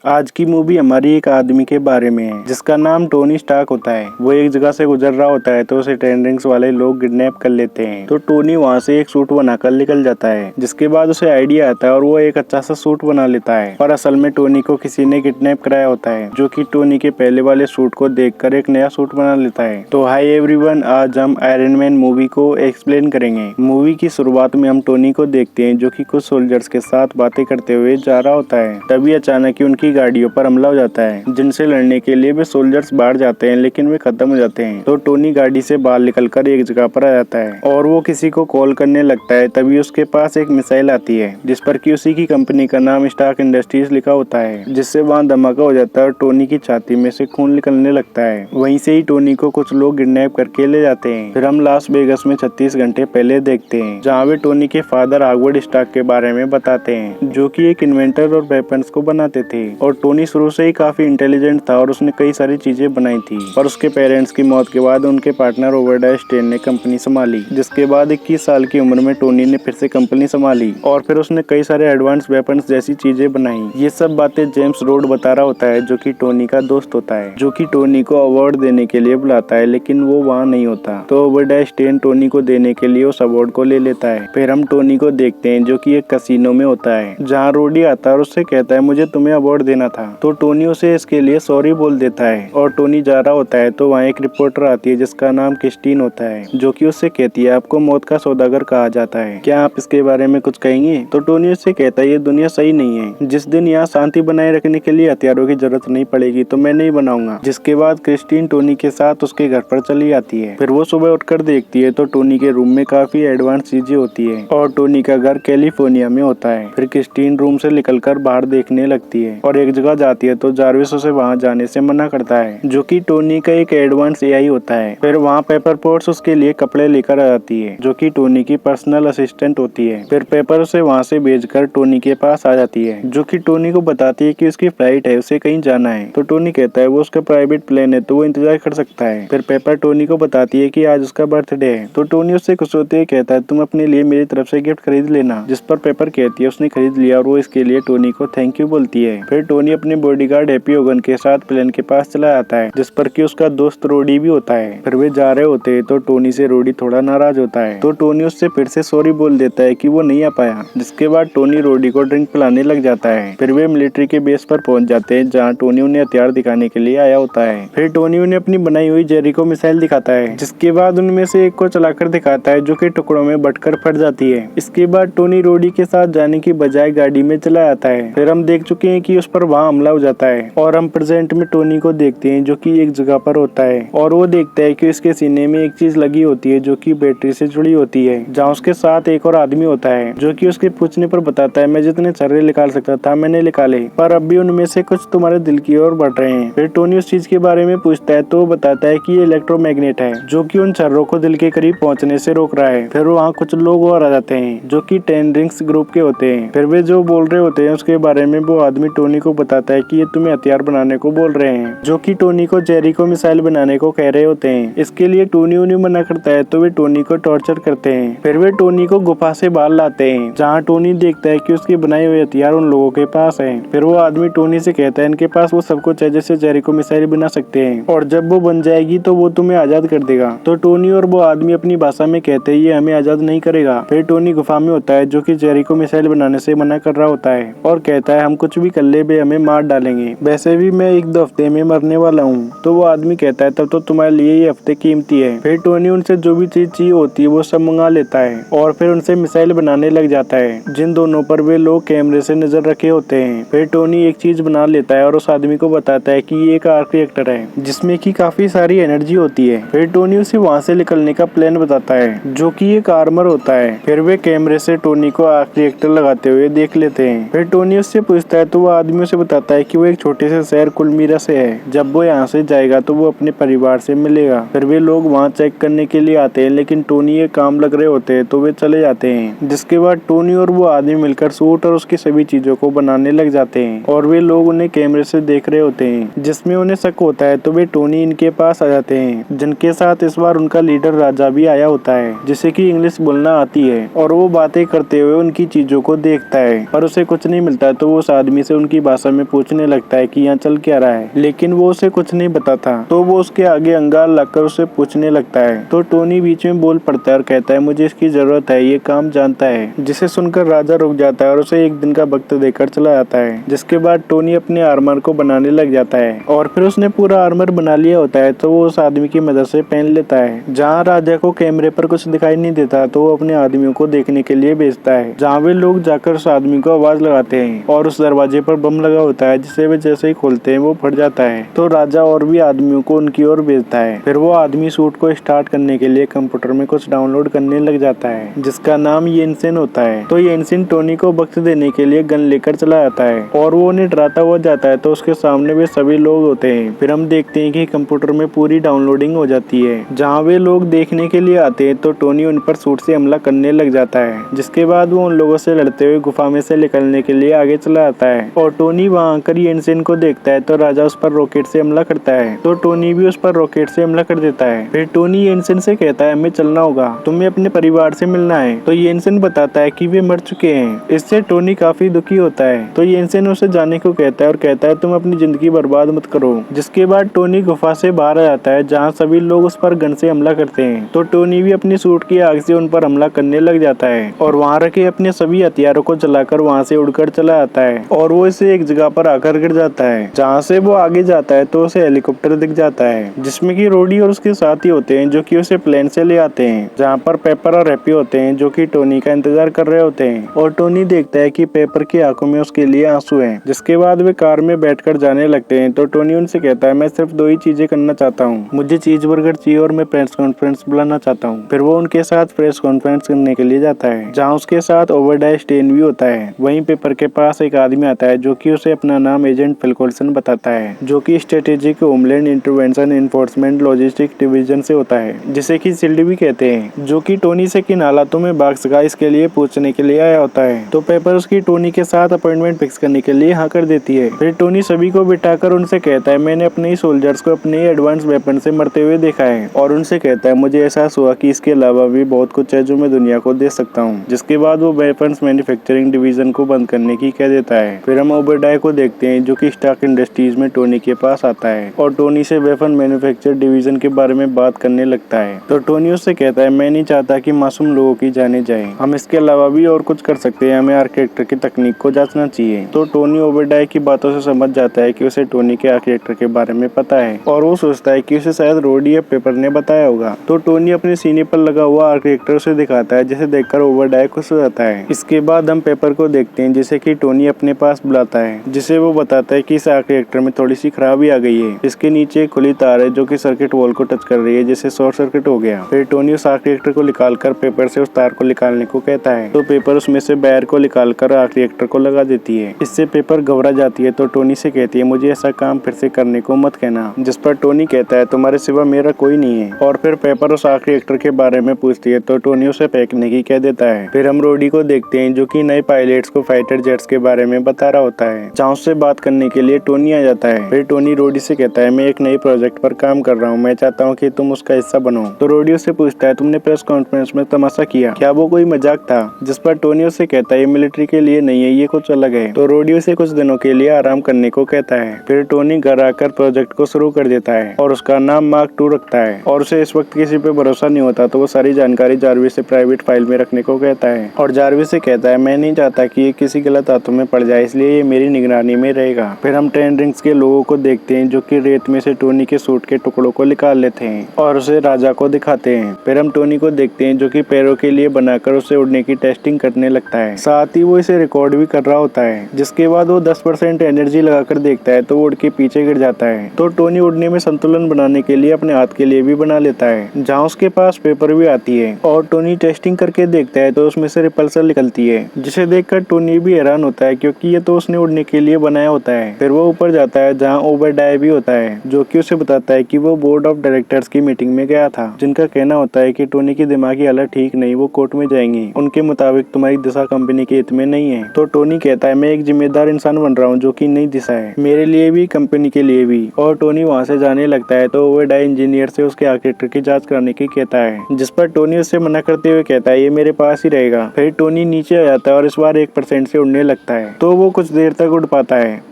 आज की मूवी हमारी एक आदमी के बारे में है जिसका नाम टोनी स्टार्क होता है। वो एक जगह से गुजर रहा होता है तो उसे टेंड्रिंग्स वाले लोग किडनैप कर लेते हैं। तो टोनी वहाँ से एक सूट बनाकर निकल जाता है, जिसके बाद उसे आइडिया आता है और वो एक अच्छा सा सूट बना लेता है। पर असल में टोनी को किसी ने किडनैप कराया होता है, जो कि टोनी के पहले वाले सूट को देखकर एक नया सूट बना लेता है। तो हाय एवरीवन, आज हम आयरन मैन मूवी को एक्सप्लेन करेंगे। मूवी की शुरुआत में हम टोनी को देखते हैं जो कि कुछ सोल्जर्स के साथ बातें करते हुए जा रहा होता है। तभी अचानक ही उनकी गाड़ियों पर हमला हो जाता है, जिनसे लड़ने के लिए वे सोल्जर्स बाहर जाते हैं, लेकिन वे खत्म हो जाते हैं। तो टोनी गाड़ी से बाहर निकलकर एक जगह पर आ जाता है और वो किसी को कॉल करने लगता है। तभी उसके पास एक मिसाइल आती है जिस पर कि उसी की कंपनी का नाम स्टार्क इंडस्ट्रीज लिखा होता है, जिससे वहाँ धमाका हो जाता है और टोनी की छाती में से खून निकलने लगता है। वहीं से ही टोनी को कुछ लोग किडनैप करके ले जाते हैं। फिर हम लास वेगास में 36 घंटे पहले देखते हैं, जहाँ वे टोनी के फादर हार्वर्ड स्टार्क के बारे में बताते हैं, जो कि एक इन्वेंटर और वेपन्स को बनाते थे। और टोनी शुरू से ही काफी इंटेलिजेंट था और उसने कई सारी चीजें बनाई थी। पर उसके पेरेंट्स की मौत के बाद उनके पार्टनर रॉबर्ट स्टेन ने कंपनी संभाली, जिसके बाद 21 साल की उम्र में टोनी ने फिर से कंपनी संभाली और फिर उसने कई सारे एडवांस वेपन्स जैसी चीजें बनाई। ये सब बातें जेम्स रोड बता रहा होता है, जो कि टोनी का दोस्त होता है, जो कि टोनी को अवार्ड देने के लिए बुलाता है, लेकिन वो वहाँ नहीं होता। तो रॉबर्ट स्टेन टोनी को देने के लिए उस अवार्ड को ले लेता है। फिर हम टोनी को देखते हैं जो कि एक कसिनो में होता है, जहाँ रोडी आता है और उससे कहता है मुझे तुम्हें अवार्ड देना था। तो टोनी उसे इसके लिए सॉरी बोल देता है और टोनी जा रहा होता है तो वहाँ एक रिपोर्टर आती है जिसका नाम क्रिस्टीन होता है, जो कि उससे कहती है आपको मौत का सौदागर कहा जाता है, क्या आप इसके बारे में कुछ कहेंगे। तो टोनी उससे कहता है ये दुनिया सही नहीं है, जिस दिन यहाँ शांति बनाए रखने के लिए हथियारों की जरूरत नहीं पड़ेगी तो मैं नहीं बनाऊंगा। जिसके बाद क्रिस्टीन टोनी के साथ उसके घर पर चली आती है। फिर वो सुबह उठकर देखती है तो टोनी के रूम में काफी एडवांस चीजें होती है और टोनी का घर कैलिफोर्निया में होता है। फिर क्रिस्टीन रूम से निकलकर बाहर देखने लगती है और एक जगह जाती है तो जार्विस उसे वहां जाने से मना करता है, जो कि टोनी का एक एडवांस एआई होता है। फिर वहां पेपर पोर्ट्स उसके लिए कपड़े लेकर आ जाती है, जो कि टोनी की पर्सनल असिस्टेंट होती है। फिर पेपर उसे वहां से भेजकर टोनी के पास आ जाती है, जो कि टोनी को बताती है कि उसकी फ्लाइट है, उसे कहीं जाना है। तो टोनी कहता है वो उसका प्राइवेट प्लेन है तो वो इंतजार कर सकता है। फिर पेपर टोनी को बताती है कि आज उसका बर्थडे है। तो टोनी उससे खुश होते हुए कहता है तुम अपने लिए मेरी तरफ से गिफ्ट खरीद लेना, जिस पर पेपर कहती है उसने खरीद लिया और वो इसके लिए टोनी को थैंक यू बोलती है। फिर टोनी अपने बॉडीगार्ड हैप्पी होगन के साथ प्लेन के पास चला आता है, जिस पर कि उसका दोस्त रोडी भी होता है। फिर वे जा रहे होते हैं तो टोनी से रोडी थोड़ा नाराज होता है, तो टोनी उससे फिर से सॉरी बोल देता है कि वो नहीं आ पाया। जिसके बाद टोनी रोडी को ड्रिंक पिलाने लग जाता है। फिर वे मिलिट्री के बेस पर पहुंच जाते हैं, जहाँ टोनी उन्हें हथियार दिखाने के लिए आया होता है। फिर टोनी उन्हें अपनी बनाई हुई जेरिको मिसाइल दिखाता है, जिसके बाद उनमें से एक को चलाकर दिखाता है, जो कि टुकड़ों में बंटकर फट जाती है। इसके बाद टोनी रोडी के साथ जाने की बजाय गाड़ी में चला आता है। फिर हम देख चुके हैं कि उस पर वहाँ हमला हो जाता है और हम प्रेजेंट में टोनी को देखते हैं, जो कि एक जगह पर होता है और वो देखता है कि उसके सीने में एक चीज लगी होती है, जो कि बैटरी से जुड़ी होती है, जहाँ उसके साथ एक और आदमी होता है, जो कि उसके पूछने पर बताता है मैं जितने छर्रे निकाल सकता था मैंने निकाले, पर अब भी उनमें से कुछ तुम्हारे दिल की ओर बढ़ रहे हैं। फिर टोनी उस चीज के बारे में पूछता है तो वो बताता है कि ये इलेक्ट्रोमैग्नेट है, जो कि उन छर्रों को दिल के करीब पहुंचने से रोक रहा है। फिर वहाँ कुछ लोग और आ जाते हैं, जो कि टेंड्रिंग्स ग्रुप के होते हैं। फिर वे जो बोल रहे होते हैं उसके बारे में वो आदमी टोनी को बताता है कि ये तुम्हें हथियार बनाने को बोल रहे हैं, जो कि टोनी को जेरिको मिसाइल बनाने को कह रहे होते हैं। इसके लिए टोनी उन्हें मना करता है तो वे टोनी को टॉर्चर करते हैं। फिर वे टोनी को गुफा से बाहर लाते हैं, जहाँ टोनी देखता है कि उसके बनाए हुए हथियार उन लोगों के पास है। फिर वो आदमी टोनी से कहता है इनके पास वो सब कुछ है जैसे जेरिको मिसाइल बना सकते हैं, और जब वो बन जाएगी तो वो तुम्हें आजाद कर देगा। तो टोनी और वो आदमी अपनी भाषा में कहते हैं ये हमें आजाद नहीं करेगा। फिर टोनी गुफा में होता है, जो कि जेरिको मिसाइल बनाने से मना कर रहा होता है और कहता है हम कुछ भी कर ले वे हमें मार डालेंगे, वैसे भी मैं 1-2 हफ्ते में मरने वाला हूँ। तो वो आदमी कहता है तब तो तुम्हारे लिए ये हफ्ते कीमती है। फिर टोनी उनसे जो भी चीज चाहिए होती है वो सब मंगा लेता है और फिर उनसे मिसाइल बनाने लग जाता है, जिन दोनों पर वे लोग कैमरे से नजर रखे होते हैं। फिर टोनी एक चीज बना लेता है और उस आदमी को बताता है कि ये एक आर्क रिएक्टर है, जिसमें की काफी सारी एनर्जी होती है। फिर टोनी उसे वहाँ से निकलने का प्लान बताता है, जो कि एक आर्मर होता है। फिर वे कैमरे से टोनी को आर्क रिएक्टर लगाते हुए देख लेते हैं। फिर टोनी उससे पूछता है तो वो आदमी उसे बताता है कि वो एक छोटे से शहर कुलमीरा से है, जब वो यहाँ से जाएगा तो वो अपने परिवार से मिलेगा। फिर वे लोग वहाँ चेक करने के लिए आते हैं, लेकिन टोनी ये काम लग रहे होते हैं तो वे चले जाते हैं। जिसके बाद टोनी और वो आदमी मिलकर सूट और उसकी सभी चीजों को बनाने लग जाते हैं और वे लोग उन्हें कैमरे से देख रहे होते हैं, जिसमें उन्हें शक होता है तो वे टोनी इनके पास आ जाते हैं, जिनके साथ इस बार उनका लीडर राजा भी आया होता है, जिसे कि इंग्लिश बोलना आती है। और वो बातें करते हुए उनकी चीजों को देखता है पर उसे कुछ नहीं मिलता, तो वो उस आदमी से उनकी भाषा में पूछने लगता है कि यहाँ चल क्या रहा है, लेकिन वो उसे कुछ नहीं बताता। तो वो उसके आगे अंगार लाकर उसे पूछने लगता है। तो टोनी बीच में बोल पड़ता है और कहता है मुझे इसकी जरूरत है, ये काम जानता है। जिसे सुनकर राजा रुक जाता है और उसे एक दिन का वक्त देकर चला जाता है। जिसके बाद टोनी अपने आर्मर को बनाने लग जाता है और फिर उसने पूरा आर्मर बना लिया होता है तो वो उस आदमी की मदद से पहन लेता है। जहाँ राजा को कैमरे पर कुछ दिखाई नहीं देता तो वो अपने आदमियों को देखने के लिए भेजता है, जहाँ वे लोग जाकर उस आदमी को आवाज लगाते हैं और उस दरवाजे पर बम लगा होता है, जिसे वे जैसे ही खोलते हैं वो फट जाता है। तो राजा और भी आदमियों को उनकी ओर भेजता है। फिर वो आदमी सूट को स्टार्ट करने के लिए कंप्यूटर में कुछ डाउनलोड करने लग जाता है, जिसका नाम येनसेन होता है। तो येनसेन टोनी को वक्त देने के लिए गन लेकर चला जाता है और वो उन्हें डराता हुआ जाता है। तो उसके सामने वे सभी लोग होते हैं। फिर हम देखते हैं कि कंप्यूटर में पूरी डाउनलोडिंग हो जाती है। जहाँ वे लोग देखने के लिए आते हैं तो टोनी उन पर सूट से हमला करने लग जाता है, जिसके बाद वो उन लोगों से लड़ते हुए गुफा में से निकलने के लिए आगे चला जाता है। और टोनी वहाँ आकर येनसेन को देखता है तो राजा उस पर रॉकेट से हमला करता है। तो टोनी भी उस पर रॉकेट से हमला कर देता है। फिर टोनी येनसेन से कहता है हमें चलना होगा, तुम्हें अपने परिवार से मिलना है। तो येनसेन बताता है कि वे मर चुके हैं। इससे टोनी काफी दुखी होता है। तो येनसेन उसे जाने को कहता है और कहता है तुम अपनी जिंदगी बर्बाद मत करो। जिसके बाद टोनी गुफा से बाहर आ जाता है, जहाँ सभी लोग उस पर गन से हमला करते हैं। तो टोनी भी अपनी सूट की आग से उन पर हमला करने लग जाता है और वहाँ रखे अपने सभी हथियारों को जलाकर वहाँ से उड़कर चला जाता है और वो इसे एक जगह पर आकर गिर जाता है। जहाँ से वो आगे जाता है तो उसे हेलीकॉप्टर दिख जाता है, जिसमें कि रोडी और उसके साथी होते हैं जो कि उसे प्लेन से ले आते हैं। जहाँ पर पेपर और हैप्पी होते हैं जो कि टोनी का इंतजार कर रहे होते हैं। और टोनी देखता है कि पेपर की आंखों में उसके लिए आंसू हैं। जिसके बाद वे कार में बैठकर जाने लगते हैं। तो टोनी उनसे कहता है मैं सिर्फ 2 ही चीजें करना चाहता हूँ, मुझे चीज बर्गर चाहिए और मैं प्रेस कॉन्फ्रेंस बुलाना चाहता हूँ। फिर वो उनके साथ प्रेस कॉन्फ्रेंस करने के लिए जाता है, जहाँ उसके साथ ओबेडाय स्टेन भी होता है। वहीं पेपर के पास एक आदमी आता है जो कि उसे अपना नाम एजेंट फिल कोल्सन बताता है, जो कि strategic homeland intervention enforcement logistic division से होता है, जिसे कि सिल्ड भी कहते हैं, जो कि टोनी से किन हालातों में भाग सका इसके लिए पूछने के लिए आया होता है। तो पेपर उसकी टोनी के साथ अपॉइंटमेंट फिक्स करने के लिए हाँ कर देती है। फिर टोनी सभी को बिठाकर उनसे कहता है मैंने अपने ही सोल्जर्स को अपने ही एडवांस वेपन से मरते हुए देखा है, और उनसे कहता है मुझे एहसास हुआ कि इसके अलावा भी बहुत कुछ है जो मैं दुनिया को दे सकता हूँ। जिसके बाद वो वेपन्स मैन्युफैक्चरिंग डिवीजन को बंद करने की कह देता है। फिर हम ओबेडाय को देखते हैं जो कि स्टार्क इंडस्ट्रीज में टोनी के पास आता है और टोनी से वेपन मैन्युफैक्चर डिवीजन के बारे में बात करने लगता है। तो टोनी उससे कहता है मैं नहीं चाहता कि मासूम लोगों की जाने जाए, हम इसके अलावा भी और कुछ कर सकते हैं, हमें आर्किटेक्टर की तकनीक को जांचना चाहिए। तो टोनी ओबेडाय की बातों से समझ जाता है कि उसे टोनी के आर्किटेक्टर के बारे में पता है और वो सोचता है कि उसे शायद रोडी या पेपर ने बताया होगा। तो टोनी अपने सीने पर लगा हुआ आर्किटेक्टर उसे दिखाता है, जिसे देखकर ओबेडाय खुश हो जाता है। इसके बाद हम पेपर को देखते हैं जिसे कि टोनी अपने पास बुलाता है, जिसे वो बताता है कि इस आर्किटेक्टर में थोड़ी सी खराबी आ गई है। इसके नीचे एक खुली तार है जो कि सर्किट वॉल को टच कर रही है, जिससे शॉर्ट सर्किट हो गया। फिर टोनी उस आर्किटेक्टर को निकालकर पेपर से उस तार को निकालने को कहता है। तो पेपर उसमें से वायर को निकालकर आर्किटेक्टर को लगा देती है। इससे पेपर घबरा जाती है। तो टोनी से कहती है मुझे ऐसा काम फिर से करने को मत कहना। जिस पर टोनी कहता है तुम्हारे सिवा मेरा कोई नहीं है। और फिर पेपर उस आर्किटेक्टर के बारे में पूछती है तो टोनी उसे फेंकने की कह देता है। फिर हम रोडी को देखते हैं जो कि नए पायलट्स को फाइटर जेट्स के बारे में बता रहा होता है, जहाँ उससे बात करने के लिए टोनी आ जाता है। फिर टोनी रोडी से कहता है मैं एक नए प्रोजेक्ट पर काम कर रहा हूँ, मैं चाहता हूँ कि तुम उसका हिस्सा बनो। तो रोडी उससे पूछता है तुमने प्रेस कॉन्फ्रेंस में तमाशा किया, क्या वो कोई मजाक था? जिस पर टोनी उससे कहता है ये मिलिट्री के लिए नहीं है, ये कुछ अलग है। तो रोडी उसे कुछ दिनों के लिए आराम करने को कहता है। फिर टोनी घर आकर प्रोजेक्ट को शुरू कर देता है और उसका नाम मार्क 2 रखता है। और उसे इस वक्त किसी पे भरोसा नहीं होता, तो वो सारी जानकारी जारविस से प्राइवेट फाइल में रखने को कहता है। और जारविस से कहता है मैं नहीं चाहता कि ये किसी गलत हाथों में पड़ जाए, इसलिए ये मेरी निगरानी में रहेगा। फिर हम 10 रिंग्स के लोगों को देखते हैं जो कि रेत में से टोनी के सूट के टुकड़ों को निकाल लेते हैं और उसे राजा को दिखाते हैं। फिर हम टोनी को देखते हैं जो कि पैरों के लिए बनाकर उसे उड़ने की टेस्टिंग करने लगता है, साथ ही वो इसे रिकॉर्ड भी कर रहा होता है। जिसके बाद वो 10% एनर्जी लगाकर देखता है तो वो उड़ के पीछे गिर जाता है। तो टोनी उड़ने में संतुलन बनाने के लिए अपने हाथ के लिए भी बना लेता है, जहाँ उसके पास पेपर भी आती है। और टोनी टेस्टिंग करके देखता है तो उसमें से रिपल्सर निकलती है, जिसे देखकर टोनी भी हैरान होता है क्योंकि ये तो उसने उड़ने के लिए बनाया होता है। फिर वो ऊपर जाता है जहाँ ओबेडाय भी होता है, जो कि उसे बताता है कि वो बोर्ड ऑफ डायरेक्टर्स की मीटिंग में गया था, जिनका कहना होता है कि टोनी की दिमागी हालत ठीक नहीं, वो कोर्ट में जाएंगी, उनके मुताबिक तुम्हारी दिशा कंपनी के हित में नहीं है। तो टोनी कहता है मैं एक जिम्मेदार इंसान बन रहा हूँ जो कि नई दिशा है, मेरे लिए भी कंपनी के लिए भी। और टोनी वहाँ से जाने लगता है तो ओबेडाय इंजीनियर से उसके आर्किटेक्टर की जांच कराने की कहता है, जिस पर टोनी उससे मना करते हुए कहता है ये मेरे पास ही रहेगा। फिर टोनी नीचे आ जाता है और इस बार 1% से उड़ने लगता है, तो वो कुछ देर तक उड़ पाता है।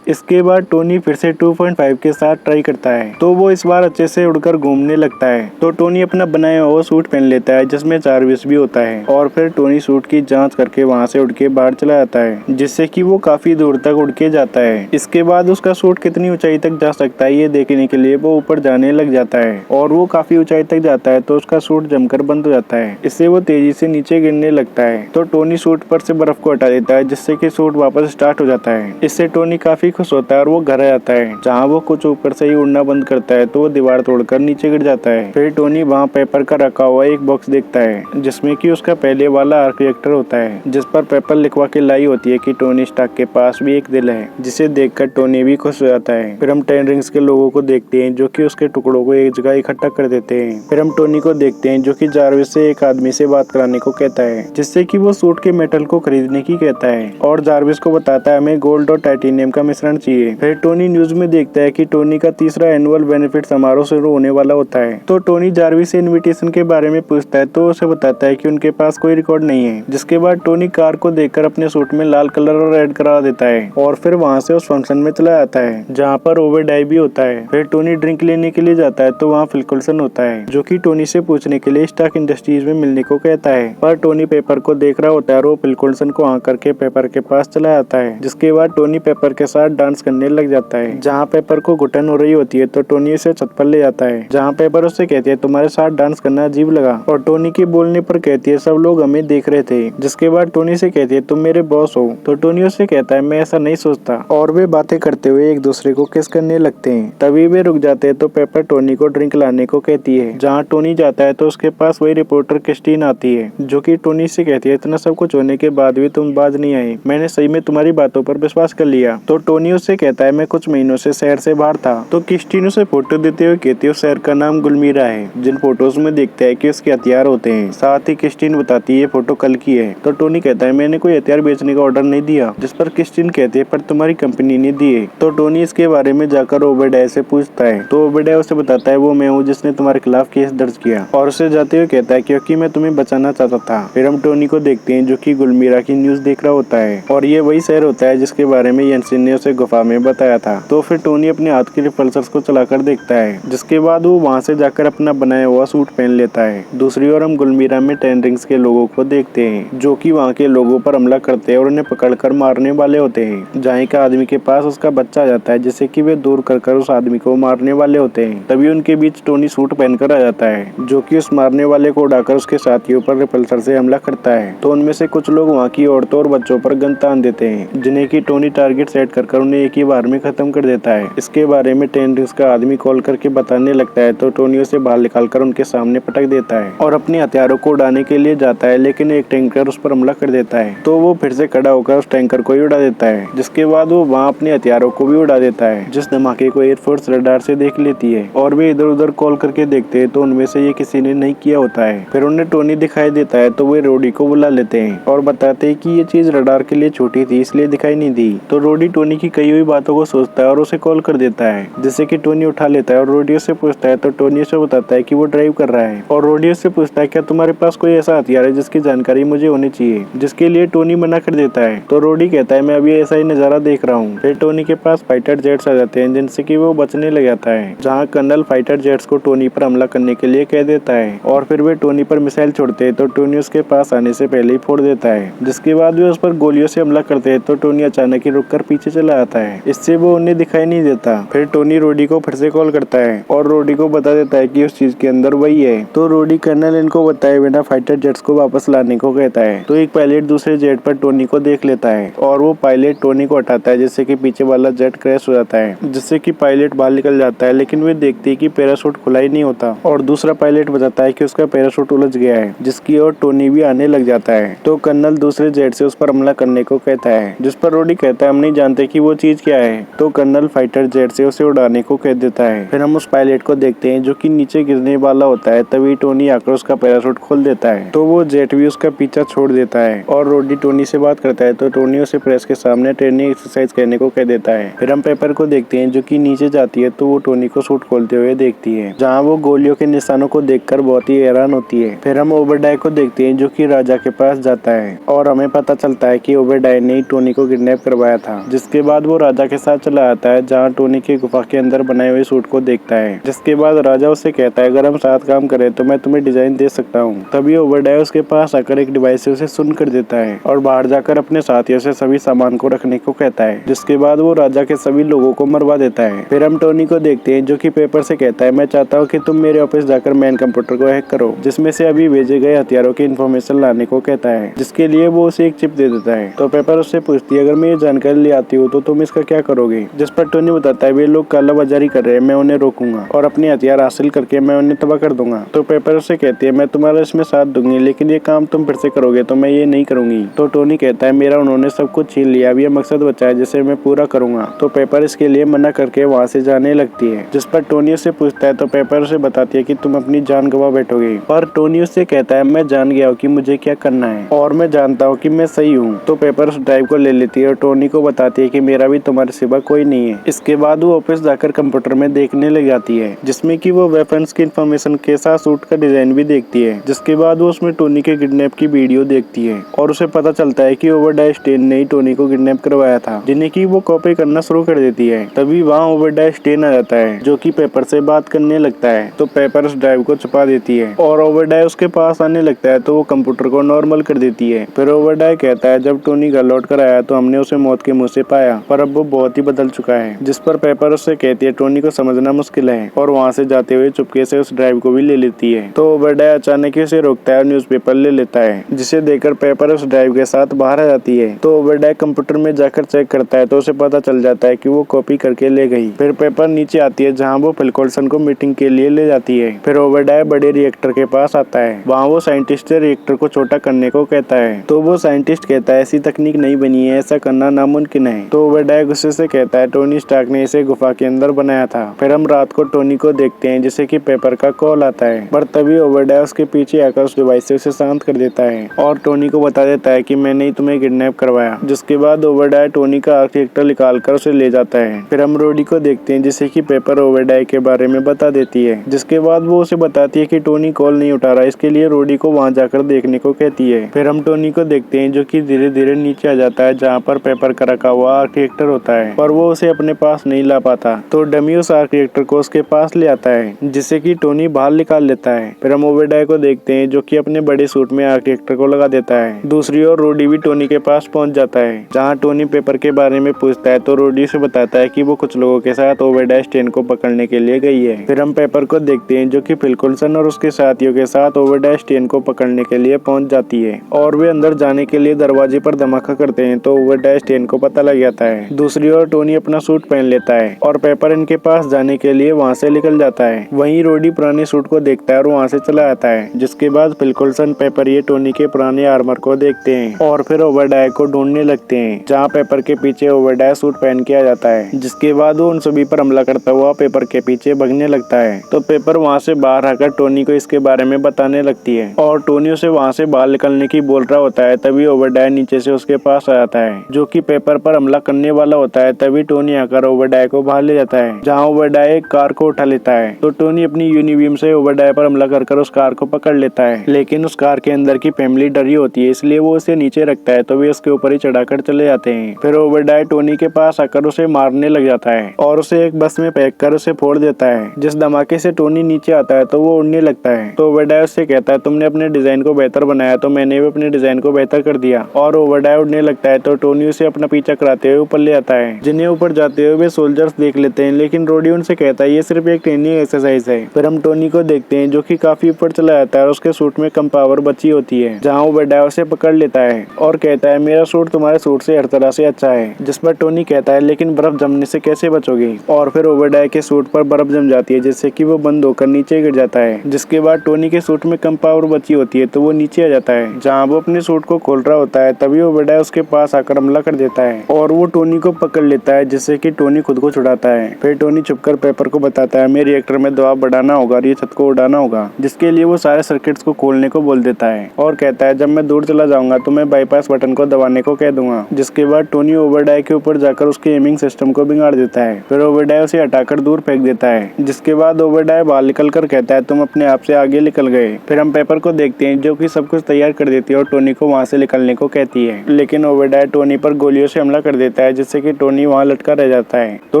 इसके बाद टोनी फिर से 2.5 के साथ ट्राई करता है तो वो इस बार अच्छे से उड़कर घूमने लगता है। तो टोनी अपना बनाया हुआ सूट पहन लेता है जिसमें जारविस भी होता है और फिर टोनी सूट की जांच करके वहाँ से उड़ के बाहर चला जाता है जिससे कि वो काफी दूर तक उड़ के जाता है। इसके बाद उसका सूट कितनी ऊंचाई तक जा सकता है ये देखने के लिए वो ऊपर जाने लग जाता है और वो काफी ऊंचाई तक जाता है तो उसका सूट जमकर बंद हो जाता है। इससे वो तेजी से नीचे गिरने लगता है तो टोनी सूट पर से बर्फ को हटा देता है जिससे कि सूट वापस स्टार्ट हो जाता है। इससे टोनी काफी खुश होता है और वो घर आ जाता है जहाँ वो कुछ ऊपर से ही उड़ना बंद करता है तो वो दीवार तोड़कर नीचे गिर जाता है। फिर टोनी वहाँ पेपर का रखा हुआ एक बॉक्स देखता है जिसमें कि उसका पहले वाला आर्क रिएक्टर होता है जिस पर पेपर लिखवा के लाई होती है कि टोनी स्टार्क के पास भी एक दिल है, जिसे देखकर टोनी भी खुश हो जाता है। फिर हम 10 रिंग्स के लोगों को देखते हैं जो कि उसके टुकड़ों को एक जगह इकट्ठा कर देते हैं। फिर हम टोनी को देखते हैं जो कि जारविस से एक आदमी से बात कराने को कहता है जिससे कि वो सूट के मेटल को खरीदने की कहता है और जारविस को बताता है हमें गोल्ड और टाइटेनियम का मिश्रण चाहिए। फिर टोनी न्यूज में देखता है कि टोनी का तीसरा एनुअल बेनिफिट समारोह शुरू होने वाला होता है तो टोनी जारविस से इन्विटेशन के बारे में पूछता है तो उसे बताता है कि उनके पास कोई रिकॉर्ड नहीं है। जिसके बाद टोनी कार को देखकर अपने सूट में लाल कलर और रेड करा देता है और फिर वहाँ से उस फंक्शन में चला जाता है जहाँ पर ओवरडाई भी होता है। फिर टोनी ड्रिंक लेने के लिए जाता है तो वहाँ फिल कोल्सन होता है जो कि टोनी से पूछने के लिए स्टार्क इंडस्ट्रीज में मिलने को कहता है पर टोनी पेपर को देख रहा होता है और वो फिल कोल्सन को आंक करके पेपर के पास चला जाता है। जिसके बाद टोनी पेपर के साथ डांस करने लग जाता है। जहाँ पेपर को घुटन हो रही होती है तो टोनी उसे छत पर ले जाता है जहाँ पेपर उससे कहती है तुम्हारे साथ डांस करना अजीब लगा और टोनी के बोलने पर कहती है सब लोग हमें देख रहे थे। जिसके बाद टोनी से कहती है तुम मेरे बॉस हो तो टोनी उससे कहता है मैं ऐसा नहीं सोचता और वे बातें करते हुए एक दूसरे को किस करने लगते हैं। तभी वे रुक जाते हैं तो पेपर टोनी को ड्रिंक लाने को कहती है। जहाँ टोनी जाता है तो उसके पास वही रिपोर्टर क्रिस्टीन आती है जो कि टोनी से कहती है इतना सब कुछ होने के बाद भी तुम बाज नहीं आए, मैंने सही में तुम्हारी बातों पर विश्वास कर लिया। तो टोनी उससे कहता है मैं कुछ महीनों से शहर से बाहर था। तो क्रिस्टीन उसे फोटो देते हुए कहती है उस शहर का नाम गुलमीरा है। जिन फोटोज में देखता है कि उसके हथियार होते हैं। साथ ही क्रिस्टीन बताती है ये फोटो कल की है। तो टोनी कहता है मैंने कोई हथियार बेचने का ऑर्डर नहीं दिया। जिस पर क्रिस्टीन कहती है पर तुम्हारी कंपनी ने दिए। तो टोनी इसके बारे में जाकर ओबेडाय से पूछता है तो ओबेडाय उसे बताता है वो मैं हूँ जिसने तुम्हारे खिलाफ केस दर्ज किया और उसे जाते हुए कहता है क्योंकि मैं तुम्हें बचाना चाहता था। फिर हम टोनी को देखते हैं जो कि गुलमीरा की न्यूज देख रहा होता है और ये वही शहर होता है जिसके बारे में येंसेन ने उसे गुफा में बताया था। तो फिर टोनी अपने हाथ के रिपल्सर्स को चलाकर देखता है जिसके बाद वो वहाँ से जाकर अपना बनाया हुआ सूट पहन लेता है। दूसरी ओर हम गुलमीरा में 10 रिंग्स के लोगों को देखते हैं जो कि वहाँ के लोगों पर हमला करते हैं और उन्हें पकड़कर मारने वाले होते हैं। जहाँ का आदमी के पास उसका बच्चा आ जाता है जिससे कि वे दूर कर उस आदमी को मारने वाले होते हैं। तभी उनके बीच टोनी सूट पहनकर आ जाता है जो कि उस मारने वाले को उड़ाकर उसके साथियों पर रिपल्सर से हमला करता है। तो उनमें से कुछ लोग वहाँ की औरतों और बच्चों पर गन तान देते हैं जिन्हें की टोनी टारगेट सेट कर उन्हें एक ही बार में खत्म कर देता है। इसके बारे में 10 रिंग्स का आदमी कॉल करके बताने लगता है तो टोनी उसे बाहर निकालकर उनके सामने पटक देता है और अपने हथियारों को उड़ाने के लिए जाता है लेकिन एक टैंकर उस पर हमला कर देता है। तो वो फिर से खड़ा होकर उस टैंकर को ही उड़ा देता है जिसके बाद वो वहाँ अपने हथियारों को भी उड़ा देता है जिस धमाके को एयरफोर्स रडार से देख लेती है और वे इधर उधर कॉल करके देखते हैं तो उनमें से ये किसी ने नहीं किया होता है। फिर उन्हें टोनी दिखाई देता है तो वे रोडी को बुला लेते हैं और बताते हैं कि ये चीज रडार के लिए छोटी थी इसलिए दिखाई नहीं दी। तो रोडी टोनी की कही हुई बातों को सोचता है और उसे कॉल कर देता है जिससे कि टोनी उठा लेता है और रोडी उससे पूछता है तो टोनी उसे बताता है कि वो ड्राइव कर रहा है और रोडी उससे पूछता है क्या तुम्हारे पास कोई ऐसा हथियार है जिसकी जानकारी मुझे होनी चाहिए, जिसके लिए टोनी मना कर देता है। तो रोडी कहता है मैं अभी ऐसा ही नजारा देख रहा हूँ। फिर टोनी के पास फाइटर जेट्स आ जाते हैं जिनसे कि वो बचने लग जाता है जहाँ कर्नल फाइटर जेट्स को टोनी पर हमला करने के लिए कह देता है और फिर वे टोनी पर मिसाइल छोड़ते हैं तो टोनी उसके पास आने से पहले ही फोड़ देता है। जिसके बाद वे उस पर गोलियों से हमला करते हैं तो टोनी अचानक ही रुककर पीछे चला आता है, इससे वो उन्हें दिखाई नहीं देता। फिर टोनी रोडी को फिर से कॉल करता है और रोडी को बता देता है कि उस चीज के अंदर वही है। तो रोडी कर्नल इनको बताए बिना फाइटर जेट्स को वापस लाने को कहता है। तो एक पायलट दूसरे जेट पर टोनी को देख लेता है और वो पायलट टोनी को हटाता है जिससे कि पीछे वाला जेट क्रैश हो जाता है जिससे कि पायलट बाहर निकल जाता है लेकिन वे देखते हैं कि पैराशूट खुला ही नहीं होता और दूसरा पायलट बताता है कि उसका पैराशूट उलझ गया है जिसकी ओर टोनी भी आने लग जाता है। तो कर्नल दूसरे जेट से उस पर हमला करने को कहता है जिस पर रोडी कहता है हम नहीं जानते कि वो चीज क्या है। तो कर्नल फाइटर जेट से उसे उड़ाने को कह देता है। फिर हम उस पायलट को देखते हैं जो कि नीचे गिरने वाला होता है तभी टोनी आकर उसका पैराशूट खोल देता है तो वो जेट भी उसका पीछा छोड़ देता है और रोडी टोनी से बात करता है तो टोनी उसे प्रेस के सामने ट्रेनिंग एक्सरसाइज करने को कह देता है। फिर हम पेपर को देखते हैं जो कि नीचे जाती है तो वो टोनी को सूट खोलते हुए देखती है जहाँ वो गोलियों के निशानों को देखकर बहुत ही हैरान होती है। फिर हम ओबेडाय को देखते हैं जो कि राजा के पास जाता है और हमें पता चलता है कि ओबेडाय ने टोनी को किडनैप करवाया था। जिसके बाद वो राजा के साथ चला आता है जहाँ टोनी की गुफा के अंदर बनाए हुए सूट को देखता है। जिसके बाद राजा उससे कहता है अगर हम साथ काम करें तो मैं तुम्हें डिजाइन दे सकता हूँ। तभी ओवरडाई उसके पास आकर एक डिवाइस से उसे सुन कर देता है और बाहर जाकर अपने साथियों से सभी सामान को रखने को कहता है। जिसके बाद वो राजा के सभी लोगों को मरवा देता है। फिर हम टोनी को देखते हैं जो कि पेपर से कहता है मैं चाहता हूँ कि तुम मेरे ऑफिस जाकर मैन कंप्यूटर को हैक करो जिसमें से अभी भेजे गए हथियारों की इन्फॉर्मेशन लाने को कहता है। जिसके लिए वो उसे एक चिप दे देता है। तो पेपर उससे पूछती है अगर मैं ये जानकारी ले आती हूँ तो तुम इसका क्या करोगे। जिस पर टोनी बताता है वे लोग कालाबाजारी कर रहे हैं, मैं उन्हें रोकूंगा और अपने हथियार हासिल करके मैं उन्हें तबाह कर दूंगा। तो पेपर उससे कहती है मैं तुम्हारा इसमें साथ दूंगी लेकिन ये काम तुम फिर से करोगे तो मैं ये नहीं करूंगी। तो टोनी कहता है मेरा उन्होंने सब कुछ छीन लिया, अब ये मकसद बचा है जिसे मैं पूरा करूंगा। तो पेपर इसके लिए मना करके वहाँ से जाने लगती है। जिस पर टोनी उससे पूछता है तो पेपर उसे बताती है कि तुम अपनी जान गंवा बैठोगे। पर टोनी उससे कहता है मैं जान गया हूँ कि मुझे क्या करना है और मैं जानता हूँ कि मैं सही हूँ। तो पेपर उस ड्राइव को ले लेती है और टोनी को बताती है कि मेरा भी तुम्हारे सिवा कोई नहीं है। इसके बाद वो ऑफिस जाकर कंप्यूटर में देखने लग जाती है जिसमें कि वो वेपन्स की इन्फॉर्मेशन के साथ सूट का डिजाइन भी देखती है। जिसके बाद वो उसमें टोनी के किडनैप की वीडियो देखती है और उसे पता चलता है कि ओवरडाई स्टेन ने ही टोनी को किडनैप करवाया था जिन्हें की वो कॉपी करना शुरू कर देती है। तभी वहाँ ओवरडाई स्टेन आ जाता है जो कि पेपर से बात करने लगता है। तो पेपर उस ड्राइव को छुपा देती है और ओवरडाई उसके पास आने लगता है तो वो कंप्यूटर को नॉर्मल कर देती है। फिर ओवरडाई कहता है जब टोनी घर लौट कर आया तो हमने उसे मौत के मुंह से पाया पर अब वो बहुत ही बदल चुका है। जिस पर पेपर उससे कहती है टोनी को समझना मुश्किल है और वहाँ से जाते हुए चुपके से उस ड्राइव को भी ले लेती है। तो ओवरडाई अचानक ही उसे रोकता है और न्यूज़पेपर ले लेता है जिसे देखकर पेपर उस ड्राइव के साथ बाहर आ जाती है। तो ओवरडाई कंप्यूटर में जाकर चेक करता है तो उसे पता चल जाता है कि वो कॉपी करके ले गई। फिर पेपर नीचे आती है जहाँ वो फिल कोल्सन को मीटिंग के लिए ले जाती है। फिर ओवरडाई बड़े रिएक्टर के पास आता है, वहाँ वो साइंटिस्ट से रिएक्टर को छोटा करने को कहता है। तो वो साइंटिस्ट कहता है ऐसी तकनीक नहीं बनी है, ऐसा करना नामुमकिन है। तो ओवरडाई गुस्से से कहता है टोनी स्टार्क ने इसे गुफा के अंदर बनाया था। फिर हम रात को टोनी को देखते हैं जिसे कि पेपर का कॉल आता है पर तभी ओवरडाई उसके पीछे आकर उस डिवाइस से उसे शांत कर देता है और टोनी को बता देता है कि मैंने ही तुम्हें किडनैप करवाया। जिसके बाद ओवरडाई टोनी का आर्क रिएक्टर निकाल कर उसे ले जाता है। फिर हम रोडी को देखते हैं जिसे कि पेपर ओवरडाई के बारे में बता देती है। जिसके बाद वो उसे बताती है कि टोनी कॉल नहीं उठा रहा, इसके लिए रोडी को वहाँ जाकर देखने को कहती है। फिर हम टोनी को देखते हैं जो कि धीरे धीरे नीचे आ जाता है जहाँ पर पेपर का रखा हुआ आर्क रिएक्टर होता है पर वो उसे अपने पास नहीं ला पाता। तो डमी उस आर्क रिएक्टर को उसके पास ले आता है जिससे कि टोनी बाहर निकाल लेता है। फिर हम ओवरडाई को देखते हैं जो कि अपने बड़े सूट में आर्क रिएक्टर को लगा देता है। दूसरी ओर रोडी भी टोनी के पास पहुंच जाता है जहां टोनी पेपर के बारे में पूछता है तो रोडी से बताता है कि वो कुछ लोगों के साथ ओवरडाई स्टेन को पकड़ने के लिए गई है। फिर हम पेपर को देखते हैं जो कि फिल कोल्सन और उसके साथियों के साथ ओवरडाई स्टेन को पकड़ने के लिए पहुंच जाती है और वे अंदर जाने के लिए दरवाजे पर धमाका करते हैं तो ओवरडाई स्टेन को पता लग जाता है। दूसरी ओर टोनी अपना सूट पहन लेता है और पेपर इनके पास जाने के लिए वहाँ से निकल जाता है। वहीं रोडी पुराने सूट को देखता है और वहाँ से चला आता है। जिसके बाद फिल कोल्सन, पेपर ये टोनी के पुराने आर्मर को देखते हैं और फिर ओवरडाई को ढूंढने लगते हैं जहाँ पेपर के पीछे ओवरडाई सूट पहन के आ जाता है। जिसके बाद वो उन सभी पर हमला करता हुआ पेपर के पीछे भागने लगता है। तो पेपर वहाँ से बाहर आकर टोनी को इसके बारे में बताने लगती है और टोनी उसे वहाँ से बाहर निकलने की बोल रहा होता है। तभी ओवरडाई नीचे से उसके पास आ जाता है जो कि पेपर पर हमला करने वाला होता है। तभी टोनी आकर ओवरडाई को बाहर ले जाता है जहाँ ओवरडाई एक कार को उठा लेता है। तो टोनी अपनी यूनिबीम से ओवरडाई पर हमला कर उस कार को पकड़ लेता है लेकिन उस कार के अंदर की फैमिली डरी होती है इसलिए वो उसे नीचे रखता है तो वे उसके ऊपर ही चढ़ाकर चले जाते हैं। फिर ओवरडाई टोनी के पास आकर उसे मारने लग जाता है और उसे एक बस में पैक कर उसे फोड़ देता है। जिस धमाके से टोनी नीचे आता है तो वो उड़ने लगता है। तो ओवरडाई उससे कहता है तुमने अपने डिजाइन को बेहतर बनाया तो मैंने भी अपने डिजाइन को बेहतर कर दिया और ओवरडाई उड़ने लगता है। तो टोनी उसे अपना पीछा कराते हुए ऊपर ले आता है जिन्हें ऊपर जाते हुए वे सोल्जर्स देख लेते हैं लेकिन रोडी उनसे कहता है ये सिर्फ एक ट्रेनिंग एक्सरसाइज है। फिर हम टोनी को देखते हैं जो कि काफी ऊपर चला जाता है और उसके सूट में कम पावर बची होती है जहाँ ओवरडाई उसे पकड़ लेता है और कहता है मेरा सूट तुम्हारे सूट से हर तरह से अच्छा है। जिस पर टोनी कहता है लेकिन बर्फ जमने से कैसे बचोगे और फिर ओवरडाई के सूट पर बर्फ जम जाती है जिससे कि वो बंद होकर नीचे गिर जाता है। जिसके बाद टोनी के सूट में कम पावर बची होती है तो वो नीचे आ जाता है जहाँ वो अपने सूट को खोल रहा होता है। तभी ओवरडाई उसके पास आकर हमला कर देता है और वो टोनी को पकड़ लेता है जिससे कि टोनी खुद को छुड़ाता है। फिर टोनी छुपकर पेपर को बताता है हमें रिएक्टर में दबाव बढ़ाना होगा और ये छत को उड़ाना होगा जिसके लिए वो सारे सर्किट्स को खोलने को बोल देता है और कहता है जब मैं दूर चला जाऊंगा तो मैं बाईपास बटन को दबाने को कह दूंगा। जिसके बाद टोनी ओवरडाई के ऊपर जाकर उसके एमिंग सिस्टम को बिगाड़ देता है। फिर ओवरडाई उसे हटाकर दूर फेंक देता है। जिसके बाद ओवरडाई बाहर निकल कर कहता है तुम अपने आप से आगे निकल गए। फिर हम पेपर को देखते हैं जो कि सब कुछ तैयार कर देती है और टोनी को वहाँ से निकलने को कहती है लेकिन ओवरडाई टोनी पर गोलियों से हमला कर देता है देता है जिससे कि टोनी वहाँ लटका रह जाता है। तो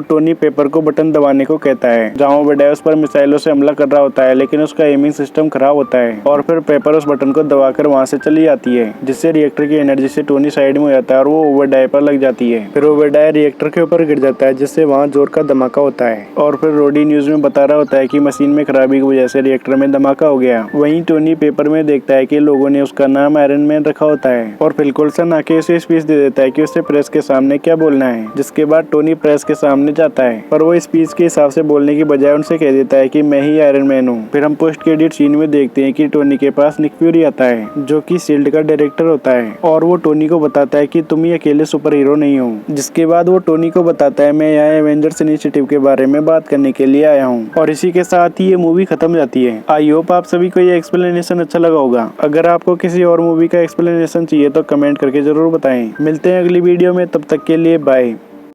टोनी पेपर को बटन दबाने को कहता है जहाँ ओबेडाय उस पर मिसाइलों से हमला कर रहा होता है, लेकिन उसका एमिंग सिस्टम खराब होता है और फिर पेपर उस बटन को दबाकर वहाँ से चली जाती है, जिससे रिएक्टर की एनर्जी से टोनी साइड में हो जाता है और वो ओबेडाय पर लग जाती है। फिर ओबेडाय रिएक्टर के ऊपर गिर जाता है जिससे वहाँ जोर का धमाका होता है और फिर रोडी न्यूज में बता रहा होता है कि मशीन में खराबी की वजह से रिएक्टर में धमाका हो गया। वहीं टोनी पेपर में देखता है कि लोगों ने उसका नाम आयरन मैन रखा होता है और फिल कोल्सन आके उसे स्पीच दे देता है कि उसे प्रेस के सामने क्या बोलना है, जिसके बाद टोनी प्रेस के सामने जाता है पर वो स्पीच के हिसाब से बोलने की बजाय उनसे कह देता है कि मैं ही आयरन मैन हूँ। फिर हम पोस्ट क्रेडिट सीन में देखते हैं कि टोनी के पास निक फ्यूरी आता है जो कि शील्ड का डायरेक्टर होता है और वो टोनी को बताता है कि तुम ही अकेले सुपर हीरो नहीं हो। जिसके बाद वो टोनी को बताता है मैं यहाँ एवेंजर्स इनिशिएटिव के बारे में बात करने के लिए आया हूँ। और इसी के साथ ही ये मूवी खत्म जाती है। आई होप आप सभी को ये एक्सप्लेनेशन अच्छा लगा होगा। अगर आपको किसी और मूवी का एक्सप्लेनेशन चाहिए तो कमेंट करके जरूर बताएं। मिलते हैं अगली वीडियो में, तब तक के लिए बाय।